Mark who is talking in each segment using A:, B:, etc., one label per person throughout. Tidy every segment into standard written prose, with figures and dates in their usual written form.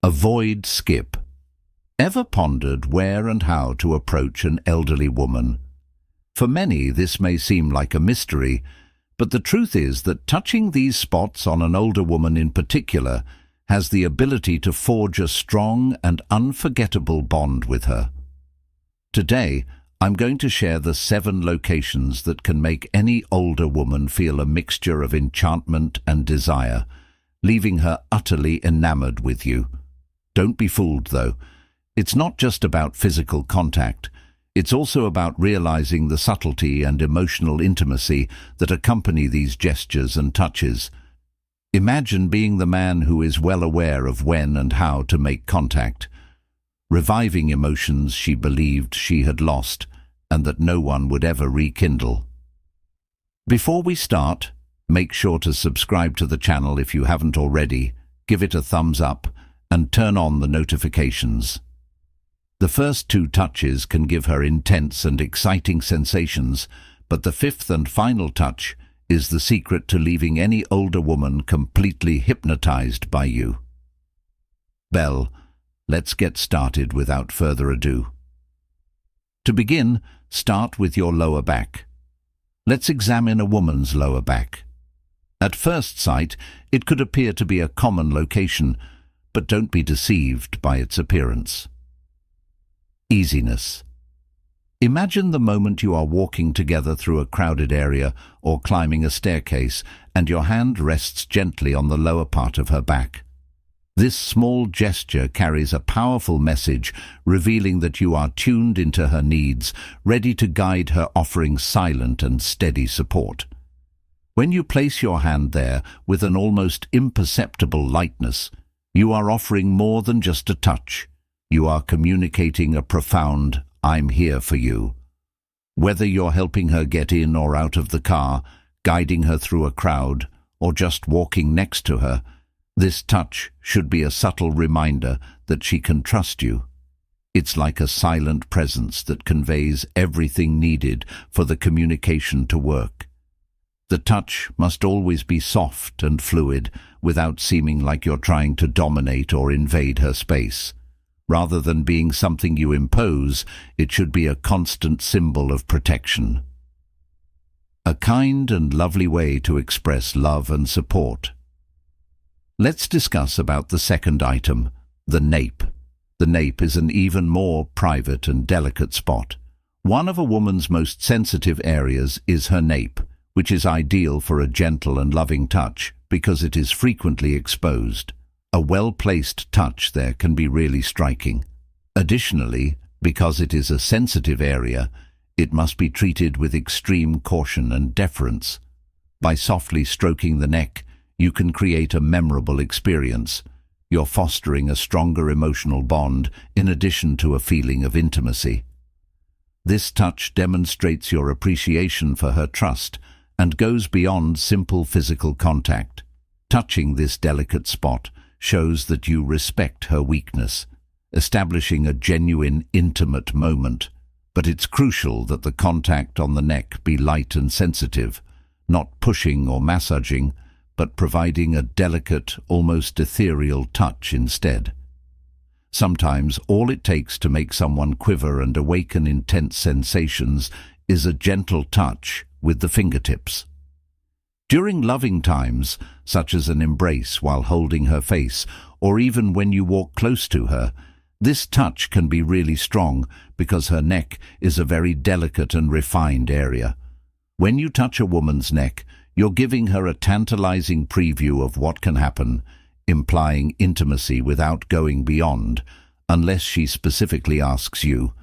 A: Avoid skip. Ever pondered where and how to approach an elderly woman? For many, this may seem like a mystery, but the truth is that touching these spots on an older woman in particular has the ability to forge a strong and unforgettable bond with her. Today, I'm going to share the 7 locations that can make any older woman feel a mixture of enchantment and desire, leaving her utterly enamored with you. Don't be fooled, though. It's not just about physical contact. It's also about realizing the subtlety and emotional intimacy that accompany these gestures and touches. Imagine being the man who is well aware of when and how to make contact, reviving emotions she believed she had lost and that no one would ever rekindle. Before we start, make sure to subscribe to the channel if you haven't already, give it a thumbs up, and turn on the notifications. The first 2 touches can give her intense and exciting sensations, but the 5th and final touch is the secret to leaving any older woman completely hypnotized by you. Belle, let's get started without further ado. To begin, start with your lower back. Let's examine a woman's lower back. At first sight, it could appear to be a common location, but don't be deceived by its appearance. Easiness. Imagine the moment you are walking together through a crowded area or climbing a staircase and your hand rests gently on the lower part of her back. This small gesture carries a powerful message, revealing that you are tuned into her needs, ready to guide her, offering silent and steady support. When you place your hand there with an almost imperceptible lightness, you are offering more than just a touch. You are communicating a profound, "I'm here for you." Whether you're helping her get in or out of the car, guiding her through a crowd, or just walking next to her, this touch should be a subtle reminder that she can trust you. It's like a silent presence that conveys everything needed for the communication to work. The touch must always be soft and fluid, without seeming like you're trying to dominate or invade her space. Rather than being something you impose, it should be a constant symbol of protection. A kind and lovely way to express love and support. Let's discuss about the second item, the nape. The nape is an even more private and delicate spot. One of a woman's most sensitive areas is her nape, which is ideal for a gentle and loving touch because it is frequently exposed. A well-placed touch there can be really striking. Additionally, because it is a sensitive area, it must be treated with extreme caution and deference. By softly stroking the neck, you can create a memorable experience. You're fostering a stronger emotional bond in addition to a feeling of intimacy. This touch demonstrates your appreciation for her trust and goes beyond simple physical contact. Touching this delicate spot shows that you respect her weakness, establishing a genuine, intimate moment. But it's crucial that the contact on the neck be light and sensitive, not pushing or massaging, but providing a delicate, almost ethereal touch instead. Sometimes all it takes to make someone quiver and awaken intense sensations is a gentle touch with the fingertips. During loving times, such as an embrace while holding her face, or even when you walk close to her, this touch can be really strong because her neck is a very delicate and refined area. When you touch a woman's neck, you're giving her a tantalizing preview of what can happen, implying intimacy without going beyond, unless she specifically asks you.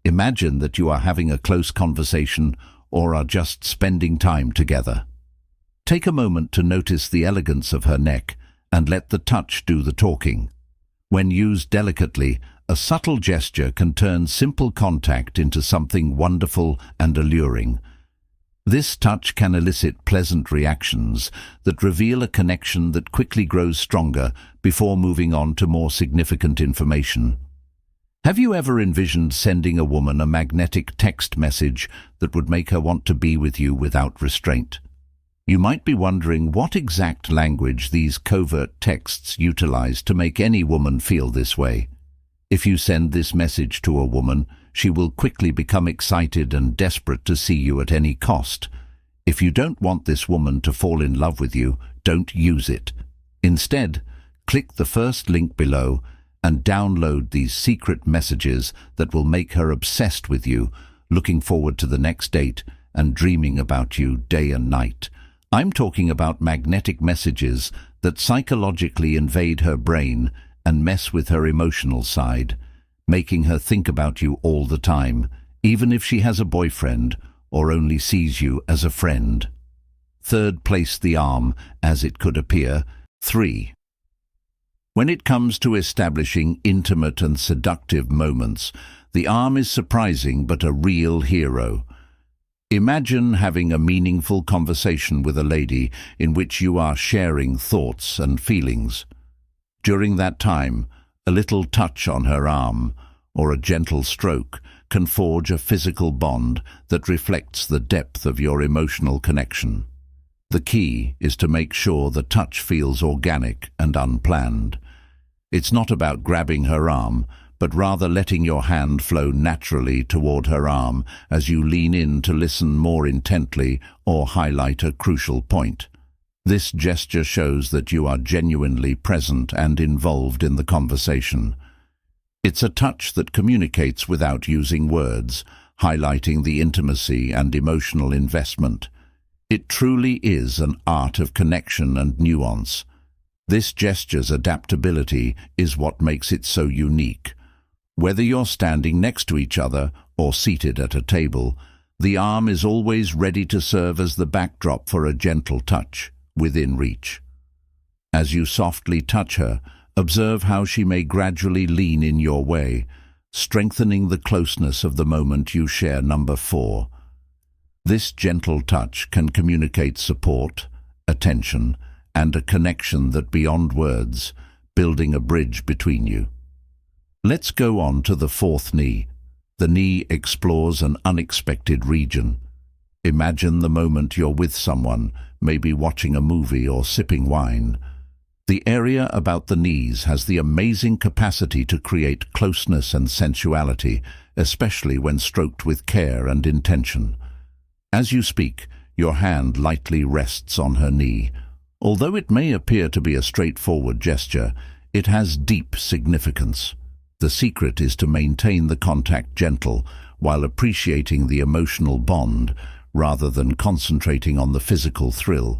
A: Imagine that you are having a close conversation or are just spending time together. Take a moment to notice the elegance of her neck and let the touch do the talking. When used delicately, a subtle gesture can turn simple contact into something wonderful and alluring. This touch can elicit pleasant reactions that reveal a connection that quickly grows stronger before moving on to more significant information. Have you ever envisioned sending a woman a magnetic text message that would make her want to be with you without restraint? You might be wondering what exact language these covert texts utilize to make any woman feel this way. If you send this message to a woman, she will quickly become excited and desperate to see you at any cost. If you don't want this woman to fall in love with you, don't use it. Instead, click the first link below and download these secret messages that will make her obsessed with you, looking forward to the next date and dreaming about you day and night. I'm talking about magnetic messages that psychologically invade her brain and mess with her emotional side, making her think about you all the time, even if she has a boyfriend or only sees you as a friend. Third, place the arm as it could appear. 3. When it comes to establishing intimate and seductive moments, the arm is surprising but a real hero. Imagine having a meaningful conversation with a lady in which you are sharing thoughts and feelings. During that time, a little touch on her arm or a gentle stroke can forge a physical bond that reflects the depth of your emotional connection. The key is to make sure the touch feels organic and unplanned. It's not about grabbing her arm, but rather letting your hand flow naturally toward her arm as you lean in to listen more intently or highlight a crucial point. This gesture shows that you are genuinely present and involved in the conversation. It's a touch that communicates without using words, highlighting the intimacy and emotional investment. It truly is an art of connection and nuance. This gesture's adaptability is what makes it so unique. Whether you're standing next to each other or seated at a table, the arm is always ready to serve as the backdrop for a gentle touch, within reach. As you softly touch her, observe how she may gradually lean in your way, strengthening the closeness of the moment you share. 4. This gentle touch can communicate support, attention, and a connection that beyond words, building a bridge between you. Let's go on to the 4th knee. The knee explores an unexpected region. Imagine the moment you're with someone, maybe watching a movie or sipping wine. The area about the knees has the amazing capacity to create closeness and sensuality, especially when stroked with care and intention. As you speak, your hand lightly rests on her knee. Although it may appear to be a straightforward gesture, it has deep significance. The secret is to maintain the contact gentle while appreciating the emotional bond rather than concentrating on the physical thrill.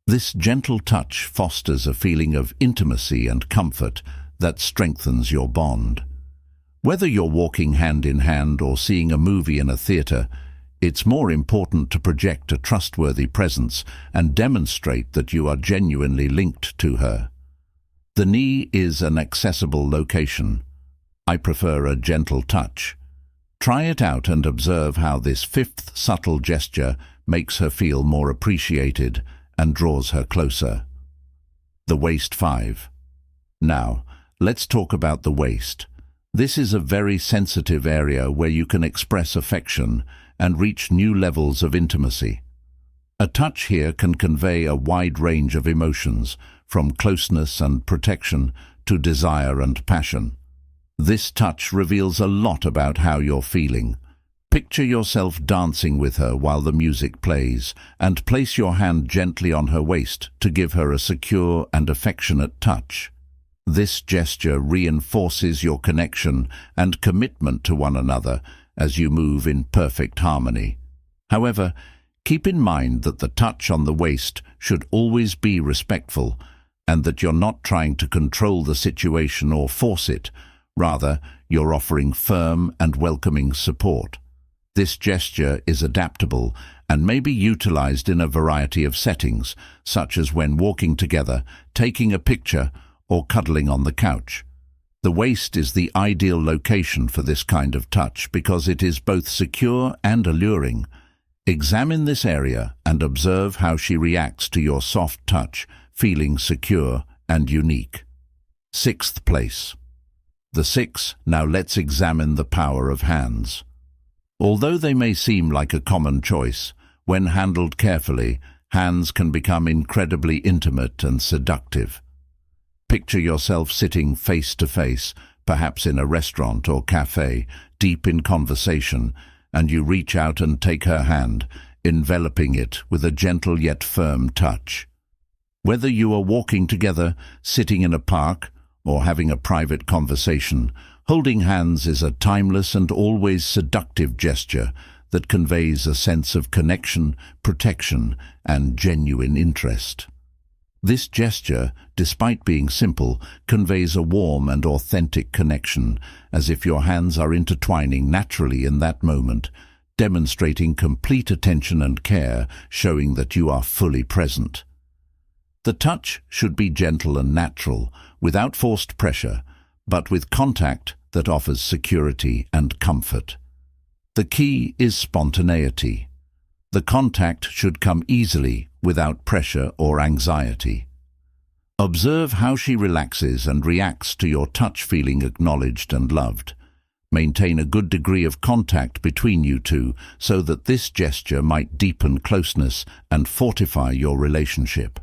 A: This gentle touch fosters a feeling of intimacy and comfort that strengthens your bond. Whether you're walking hand in hand or seeing a movie in a theater, it's more important to project a trustworthy presence and demonstrate that you are genuinely linked to her. The knee is an accessible location. I prefer a gentle touch. Try it out and observe how this 5th subtle gesture makes her feel more appreciated and draws her closer. The waist. 5. Now, let's talk about the waist. This is a very sensitive area where you can express affection and reach new levels of intimacy. A touch here can convey a wide range of emotions, from closeness and protection to desire and passion. This touch reveals a lot about how you're feeling. Picture yourself dancing with her while the music plays, and place your hand gently on her waist to give her a secure and affectionate touch. This gesture reinforces your connection and commitment to one another as you move in perfect harmony. However, keep in mind that the touch on the waist should always be respectful, and that you're not trying to control the situation or force it. Rather, you're offering firm and welcoming support. This gesture is adaptable and may be utilized in a variety of settings, such as when walking together, taking a picture, or cuddling on the couch. The waist is the ideal location for this kind of touch because it is both secure and alluring. Examine this area and observe how she reacts to your soft touch, feeling secure and unique. 6th place. The 6. Now let's examine the power of hands. Although they may seem like a common choice, when handled carefully, hands can become incredibly intimate and seductive. Picture yourself sitting face to face, perhaps in a restaurant or cafe, deep in conversation, and you reach out and take her hand, enveloping it with a gentle yet firm touch. Whether you are walking together, sitting in a park, or having a private conversation, holding hands is a timeless and always seductive gesture that conveys a sense of connection, protection, and genuine interest. This gesture, despite being simple, conveys a warm and authentic connection, as if your hands are intertwining naturally in that moment, demonstrating complete attention and care, showing that you are fully present. The touch should be gentle and natural, without forced pressure, but with contact that offers security and comfort. The key is spontaneity. The contact should come easily, without pressure or anxiety. Observe how she relaxes and reacts to your touch, feeling acknowledged and loved. Maintain a good degree of contact between you two so that this gesture might deepen closeness and fortify your relationship.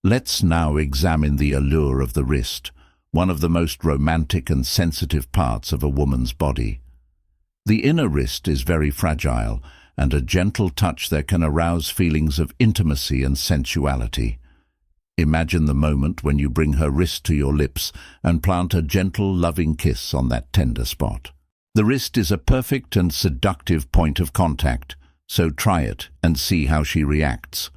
A: Let's now examine the allure of the wrist, one of the most romantic and sensitive parts of a woman's body. The inner wrist is very fragile, and a gentle touch there can arouse feelings of intimacy and sensuality. Imagine the moment when you bring her wrist to your lips and plant a gentle, loving kiss on that tender spot. The wrist is a perfect and seductive point of contact, so try it and see how she reacts.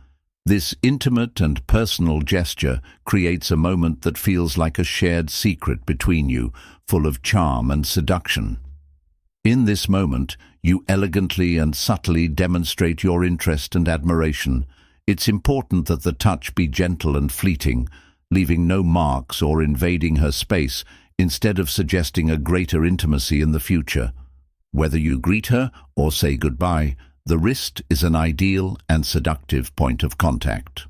A: This intimate and personal gesture creates a moment that feels like a shared secret between you, full of charm and seduction. In this moment, you elegantly and subtly demonstrate your interest and admiration. It's important that the touch be gentle and fleeting, leaving no marks or invading her space, instead of suggesting a greater intimacy in the future. Whether you greet her or say goodbye, the wrist is an ideal and seductive point of contact.